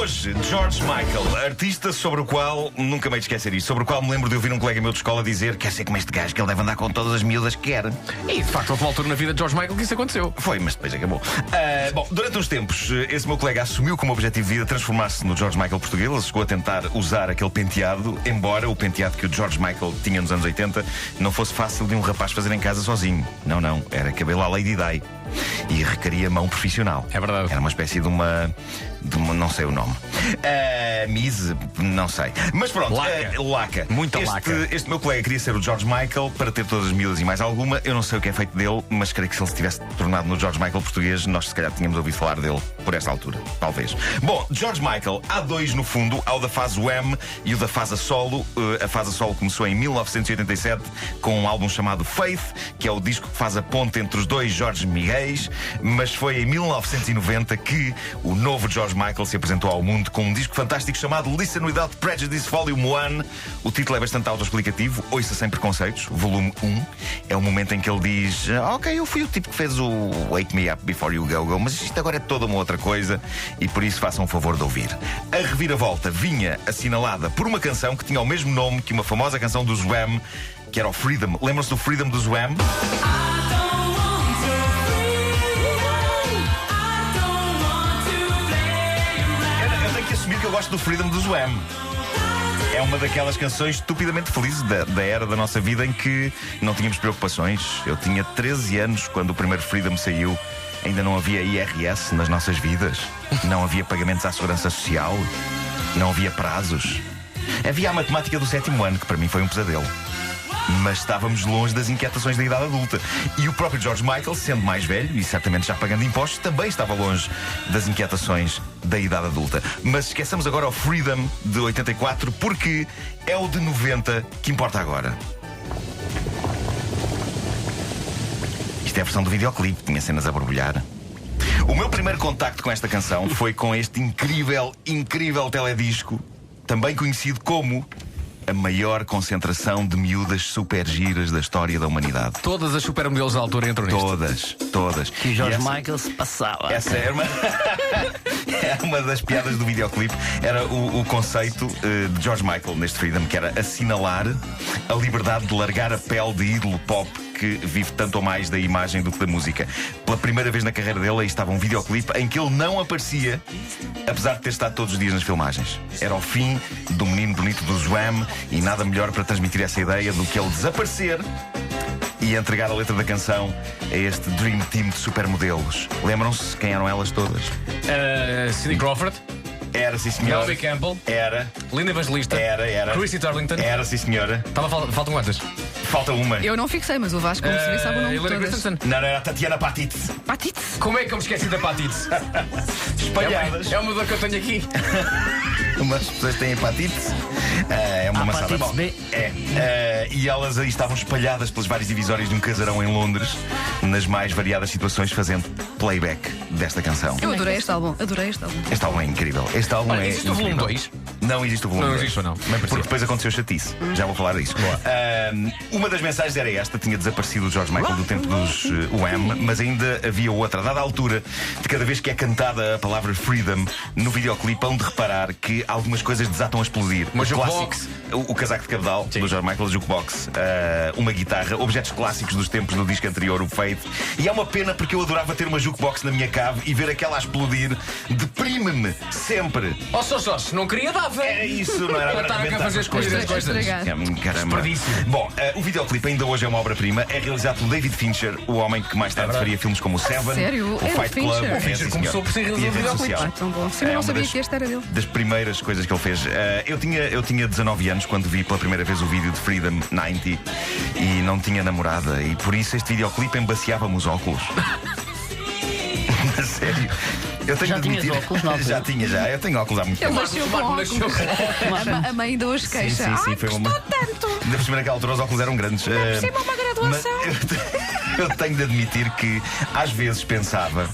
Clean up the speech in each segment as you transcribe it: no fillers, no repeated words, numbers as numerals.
Hoje, George Michael, artista sobre o qual, nunca me hei de esquecer isto, sobre o qual me lembro de ouvir um colega meu de escola dizer: quer ser como este gajo, que ele deve andar com todas as miúdas que quer. E de facto houve uma altura na vida de George Michael que isso aconteceu. Foi, mas depois acabou. Bom, durante uns tempos, esse meu colega assumiu como objetivo de vida transformar-se no George Michael português. Ele chegou a tentar usar aquele penteado, embora o penteado que o George Michael tinha nos anos 80 não fosse fácil de um rapaz fazer em casa sozinho. Não, era cabelo à Lady Di. E requeria mão profissional. É verdade. Era uma espécie de uma não sei o nome. Mise, não sei. Mas pronto, laca. Muita laca. Este meu colega queria ser o George Michael para ter todas as miúdas e mais alguma. Eu não sei o que é feito dele, mas creio que se ele se tivesse tornado no George Michael português, nós se calhar tínhamos ouvido falar dele por esta altura. Talvez. Bom, George Michael, há dois no fundo. Há o da fase Wham e o da fase a solo. A fase a solo começou em 1987 com um álbum chamado Faith, que é o disco que faz a ponte entre os dois Jorge Miguéis. Mas foi em 1990 que o novo George Michael se apresentou ao mundo com um disco fantástico chamado Listen Without Prejudice Volume 1. O título é bastante autoexplicativo. Ouça Sem Preconceitos, volume 1. É o momento em que ele diz: ok, eu fui o tipo que fez o Wake Me Up Before You Go Go, mas isto agora é toda uma outra coisa e por isso façam o favor de ouvir. A reviravolta vinha assinalada por uma canção que tinha o mesmo nome que uma famosa canção dos Wham, que era o Freedom. Lembram-se do Freedom dos Wham? Que eu gosto do Freedom dos Wham. É uma daquelas canções estupidamente felizes da era da nossa vida em que não tínhamos preocupações. Eu tinha 13 anos quando o primeiro Freedom saiu. Ainda não havia IRS nas nossas vidas. Não havia pagamentos à segurança social. Não havia prazos. Havia a matemática do 7º ano, que para mim foi um pesadelo. Mas estávamos longe das inquietações da idade adulta. E o próprio George Michael, sendo mais velho e certamente já pagando impostos, também estava longe das inquietações da idade adulta. Mas esqueçamos agora o Freedom de 84, porque é o de 90 que importa agora. Isto é a versão do videoclipe, tinha cenas a borbulhar. O meu primeiro contacto com esta canção foi com este incrível teledisco, também conhecido como a maior concentração de miúdas super giras da história da humanidade. Todas as supermodelos da altura entram nisto. Todas. Que o George Michael se passava. Essa era uma das piadas do videoclipe. Era o conceito de George Michael neste Freedom, que era assinalar a liberdade de largar a pele de ídolo pop que vive tanto ou mais da imagem do que da música. Pela primeira vez na carreira dele, aí estava um videoclipe em que ele não aparecia, apesar de ter estado todos os dias nas filmagens. Era o fim do menino bonito dos Wham e nada melhor para transmitir essa ideia do que ele desaparecer e entregar a letra da canção a este Dream Team de supermodelos. Lembram-se quem eram elas todas? Cindy Crawford. Era, sim senhora. Naomi Campbell. Era. Linda Evangelista. Era. Chrissy Turlington. Era, sim senhora. Faltam quantas? Falta uma. Eu não fixei, mas o Vasco, como se vê, sabe o nome de Helena todas. Christensen. Não, era a Tatiana Patitz. Patitz. Como é que eu me esqueci da Patitz? Espalhadas. É uma dor que eu tenho aqui. Umas pessoas têm hepatite. É uma maçada. Hepatite B. E elas aí estavam espalhadas pelas várias divisórias de um casarão em Londres, nas mais variadas situações, fazendo playback desta canção. Eu adorei este álbum. Este álbum é incrível. Este álbum Olha, é existe o volume incrível. 2? Não existe o volume Não 2. existe ou não? Porque depois aconteceu chatice. Já vou falar disso. Uma das mensagens era esta. Tinha desaparecido o George Michael do tempo dos Wham, mas ainda havia outra. Dada a altura de cada vez que é cantada a palavra Freedom no videoclipe, hão de reparar que algumas coisas desatam a explodir. Uma O jukebox. o casaco de cabedal do George Michael, a jukebox, uma guitarra, objetos clássicos dos tempos do disco anterior, o Faith. E é uma pena porque eu adorava ter uma jukebox na minha cave e ver aquela a explodir deprime-me sempre. Oh, só, não queria dava. Era isso, não era? Para estar a fazer as coisas. Caramba. Bom, o videoclipe ainda hoje é uma obra-prima. É realizado por David Fincher, o homem que mais tarde faria filmes como o Seven, sério? o É Fight do Club. Fincher? O Fincher começou por ser realizador e a de rede videoclipes. social. Tão bom. Sim, eu não sabia que este era dele. Das primeiras coisas que ele fez. Eu tinha 19 anos quando vi pela primeira vez o vídeo de Freedom 90 e não tinha namorada, e por isso este videoclipe embaciava-me os óculos. Sério. Eu tenho Já de admitir. tinhas óculos, não? Já tinha. Eu tenho óculos há muito Ele tempo. nasceu com óculos. A mãe ainda hoje queixa. Sim, foi uma. tanto. Ainda por cima naquela altura os óculos eram grandes. Perceba uma graduação. Mas eu tenho de admitir que às vezes pensava: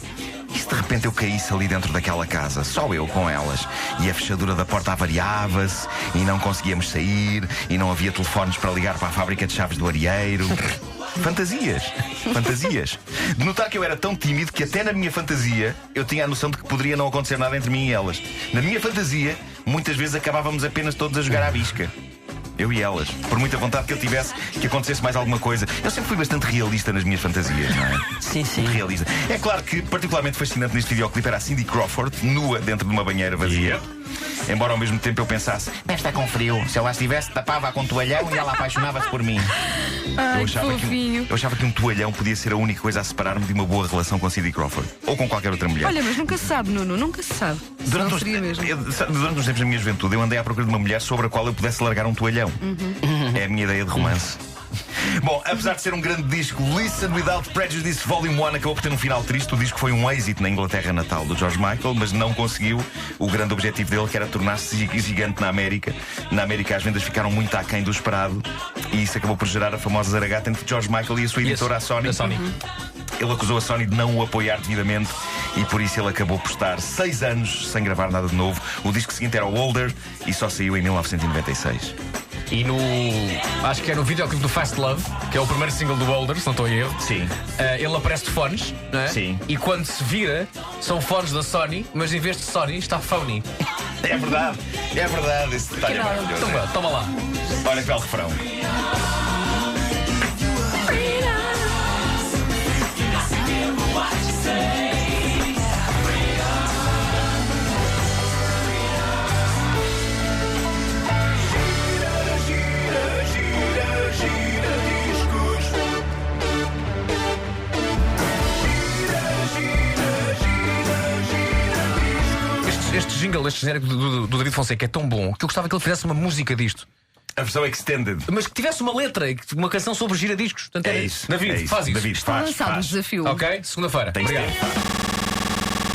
e se de repente eu caísse ali dentro daquela casa, só eu com elas, e a fechadura da porta avariava-se, e não conseguíamos sair, e não havia telefones para ligar para a fábrica de chaves do areeiro? Fantasias. Fantasias. De notar que eu era tão tímido que até na minha fantasia eu tinha a noção de que poderia não acontecer nada entre mim e elas. Na minha fantasia, muitas vezes acabávamos apenas todos a jogar à bisca. Eu e elas. Por muita vontade que eu tivesse que acontecesse mais alguma coisa. Eu sempre fui bastante realista nas minhas fantasias, não é? Sim, sim. Muito realista. É claro que particularmente fascinante neste videoclipe era a Cindy Crawford, nua dentro de uma banheira vazia. Embora ao mesmo tempo eu pensasse, deve estar com frio. Se eu lá estivesse, tapava-a com um toalhão e ela apaixonava-se por mim. Ai, eu achava que um toalhão podia ser a única coisa a separar-me de uma boa relação com Cindy Crawford. Ou com qualquer outra mulher. Olha, mas nunca se sabe, Nuno, nunca se sabe. Durante Não uns seria mesmo. tempos da minha juventude, eu andei à procura de uma mulher sobre a qual eu pudesse largar um toalhão. É a minha ideia de romance. Bom, apesar de ser um grande disco, Listen Without Prejudice Volume 1 acabou por ter um final triste. O disco foi um êxito na Inglaterra natal do George Michael, mas não conseguiu o grande objetivo dele, que era tornar-se gigante na América. Na América as vendas ficaram muito aquém do esperado e isso acabou por gerar a famosa zaragata entre George Michael e a sua editora, a Sony. Ele acusou a Sony de não o apoiar devidamente e por isso ele acabou por estar 6 anos sem gravar nada de novo. O disco seguinte era o Older e só saiu em 1996. E acho que é no videoclipe do Fast Love, que é o primeiro single do Older, se não estou em erro. Sim. Ele aparece de fones, não é? Sim. E quando se vira, são fones da Sony, mas em vez de Sony está phony. É verdade, esse detalhe é maravilhoso. Então, toma lá. Olha que belo refrão. Este jingle, este genérico do David Fonseca é tão bom que eu gostava que ele fizesse uma música disto. A versão extended. Mas que tivesse uma letra, uma canção sobre giradiscos. Portanto, É isso. David, é isso. faz isso. David, Está lançado o desafio. Ok? Segunda-feira. Tem que Obrigado. ter.